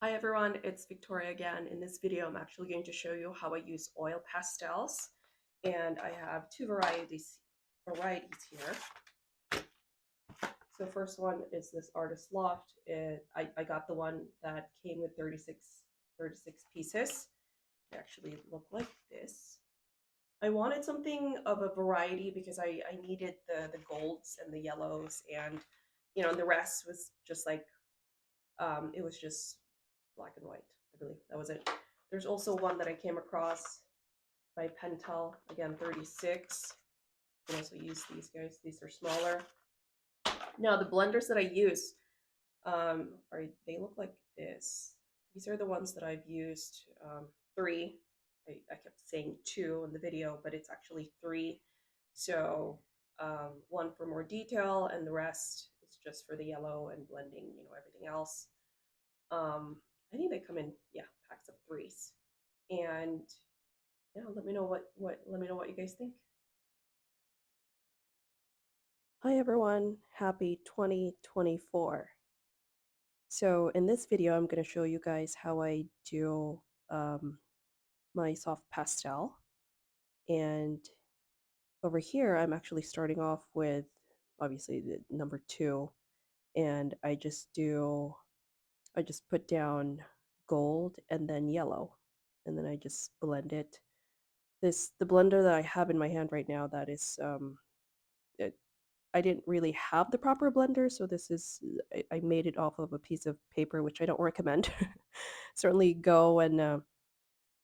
Hi everyone, it's Victoria again. In this video, I'm actually going to show you how I use oil pastels. And I have two varieties here. So first one is this Artist Loft. I got the one that came with 36 pieces. They actually look like this. I wanted something of a variety because I needed the golds and the yellows and the rest was just like it was just black and white. I believe that was it. There's also one that I came across by Pentel, again 36. You can also use these guys. These are smaller. Now the blenders that I use are they look like this. These are the ones that I've used. Three. I kept saying two in the video, but it's actually three. So one for more detail, and the rest is just for the yellow and blending. Everything else. Um, I think they come in packs of threes. And yeah, let me know what you guys think. Hi everyone, happy 2024. So in this video, I'm going to show you guys how I do um, my soft pastel. And over here, I'm actually starting off with obviously the number two, and I just put down gold and then yellow, and then I just blend it. The blender that I have in my hand right now, that is it, I didn't really have the proper blender, so this is I made it off of a piece of paper, which I don't recommend. Certainly go and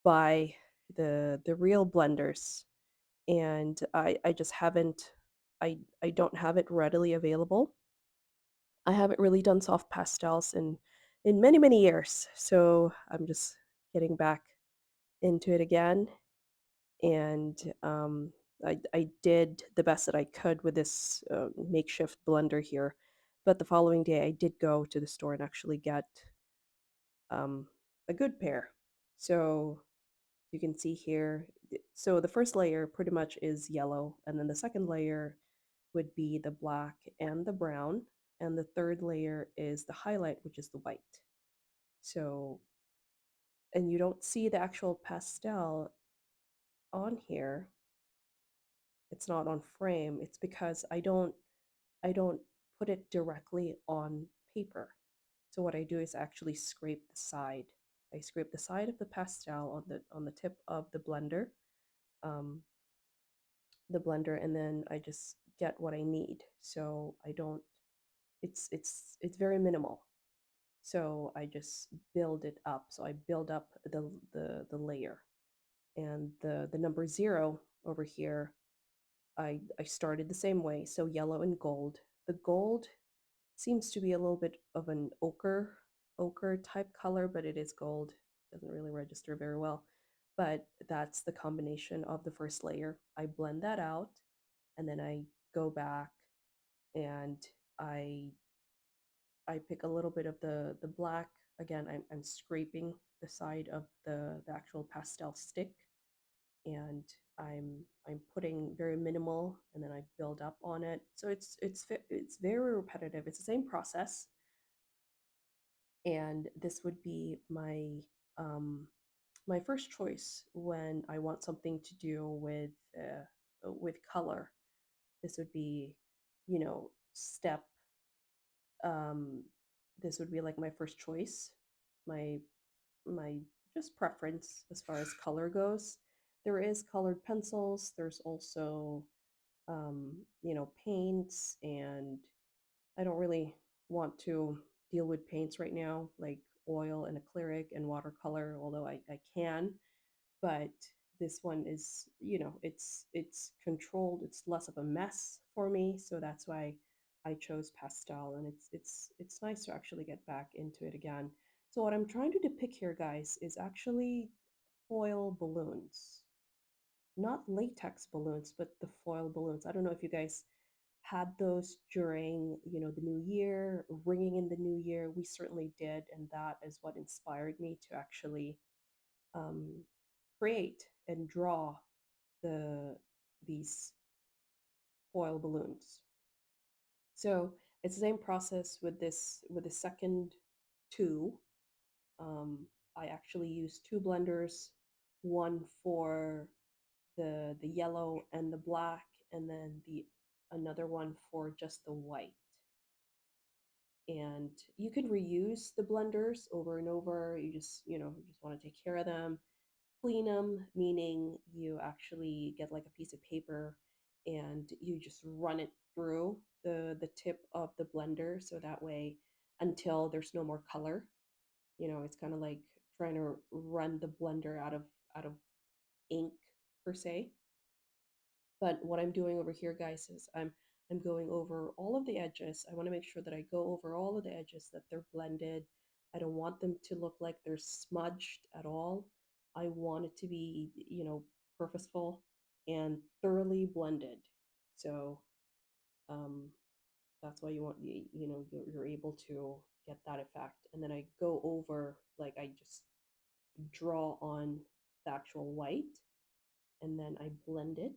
buy the real blenders, and I just haven't I don't have it readily available. I haven't really done soft pastels in many years, so I'm just getting back into it again. And I did the best that I could with this makeshift blender here. But the following day, I did go to the store and actually get um, a good pair. So you can see here. So the first layer pretty much is yellow, and then the second layer would be the black and the brown, and the third layer is the highlight, which is the white. So, and you don't see the actual pastel on here. It's not on frame. It's because I don't put it directly on paper. So what I do is actually scrape the side. I scrape the side of the pastel on the tip of um, the blender, and then I just get what I need. So I don't. It's very minimal. So I just build it up. So I build up the layer, and the number zero over here. I started the same way. So yellow and gold. The gold seems to be a little bit of an ochre type color, but it is gold. Doesn't really register very well. But that's the combination of the first layer. I blend that out, and then I go back and I I pick a little bit of the black. Again, I'm scraping the side of the actual pastel stick, and I'm putting very minimal, and then I build up on it. So it's very repetitive. It's the same process, and this would be um, my first choice when I want something to do with color. This would be, step. Um, this would be like my first choice, my my just preference as far as color goes. There is colored pencils. There's also paints, and I don't really want to deal with paints right now, like oil and acrylic and watercolor, although I can. But this one is, it's controlled. It's less of a mess for me, so that's why I chose pastel, and it's nice to actually get back into it again. So what I'm trying to depict here, guys, is actually foil balloons, not latex balloons, but the foil balloons. I don't know if you guys had those during, the new year, ringing in the new year. We certainly did, and that is what inspired me to actually um, create and draw these foil balloons. So it's the same process with the second two. Um, I actually use two blenders, one for the yellow and the black, and then the another one for just the white. And you can reuse the blenders over and over. You just want to take care of them, clean them, meaning you actually get like a piece of paper and you just run it through the tip of the blender so that way until there's no more color. It's kind of like trying to run the blender out of ink per se. But what I'm doing over here, guys, is I'm going over all of the edges. I want to make sure that I go over all of the edges, that they're blended. I don't want them to look like they're smudged at all. I want it to be, purposeful and thoroughly blended. So um, that's why you're able to get that effect. And then I go over, like I just draw on the actual white, and then I blend it,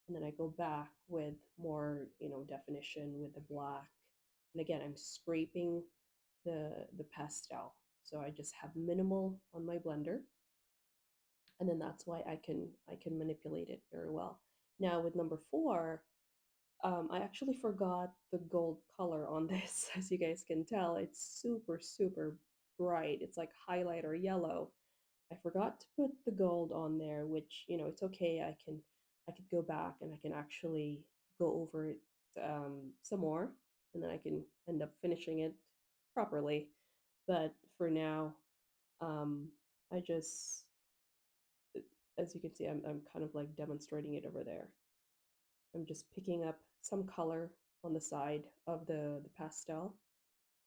and then I go back with more, definition with the black. And again, I'm scraping the pastel. So I just have minimal on my blender, and then that's why I can manipulate it very well. Now with number four, I actually forgot the gold color on this. As you guys can tell, it's super, super bright. It's like highlighter yellow. I forgot to put the gold on there, which, it's okay. I could go back and I can actually go over it some more, and then I can end up finishing it properly. But for now, um, I just, as you can see, I'm kind of like demonstrating it over there. I'm just picking up some color on the side of the pastel,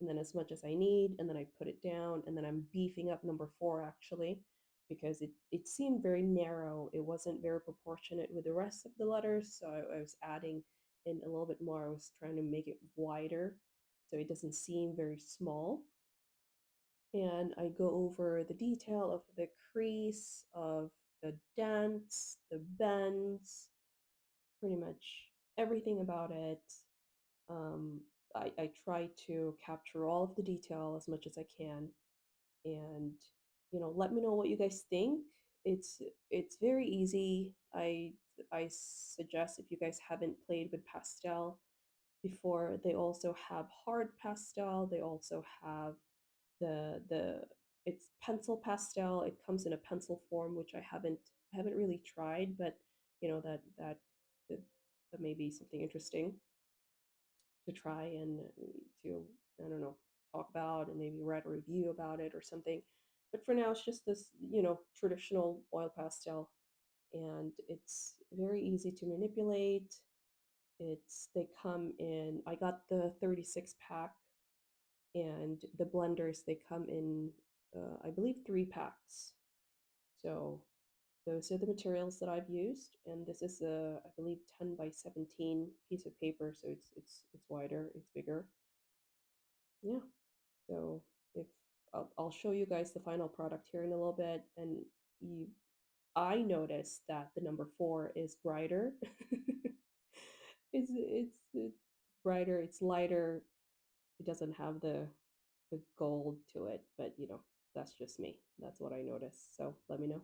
and then as much as I need, and then I put it down, and then I'm beefing up number four actually, because it seemed very narrow. It wasn't very proportionate with the rest of the letters, so I was adding in a little bit more. I was trying to make it wider so it doesn't seem very small. And I go over the detail of the crease, of the dents, the bends, pretty much everything about it. Um, I try to capture all of the detail as much as I can, and let me know what you guys think. It's very easy. I suggest, if you guys haven't played with pastel before, they also have hard pastel. They also have the it's pencil pastel. It comes in a pencil form, which I haven't really tried, but that may be something interesting to try and to, I don't know, talk about and maybe write a review about it or something. But for now, it's just this, traditional oil pastel, and it's very easy to manipulate. They come in, I got the 36 pack, and the blenders, they come in, I believe, 3 packs. So those are the materials that I've used, and this is a, I believe, 10 by 17 piece of paper, so it's wider, it's bigger. Yeah. So if I'll show you guys the final product here in a little bit, and you, I noticed that the number four is brighter. It's brighter, it's lighter. It doesn't have the gold to it, but that's just me. That's what I noticed. So let me know.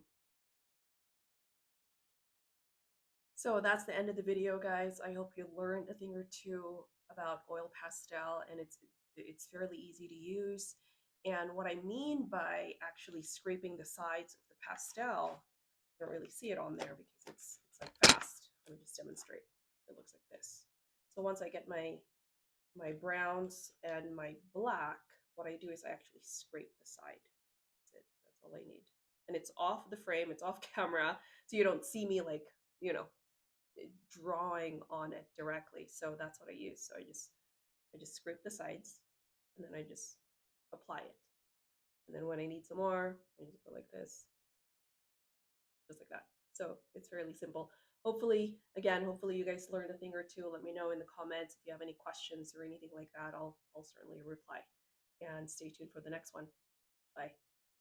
So that's the end of the video, guys. I hope you learned a thing or two about oil pastel, and it's fairly easy to use. And what I mean by actually scraping the sides of the pastel, you don't really see it on there because it's like fast. Let me just demonstrate. It looks like this. So once I get my browns and my black, what I do is I actually scrape the side. That's it. That's all I need. And it's off the frame, it's off camera, so you don't see me like, you know, drawing on it directly. So that's what I use. So I just scrape the sides, and then I just apply it. And then when I need some more, I just go like this, just like that. So it's fairly simple. Hopefully you guys learned a thing or two. Let me know in the comments if you have any questions or anything like that. I'll certainly reply. And stay tuned for the next one. Bye.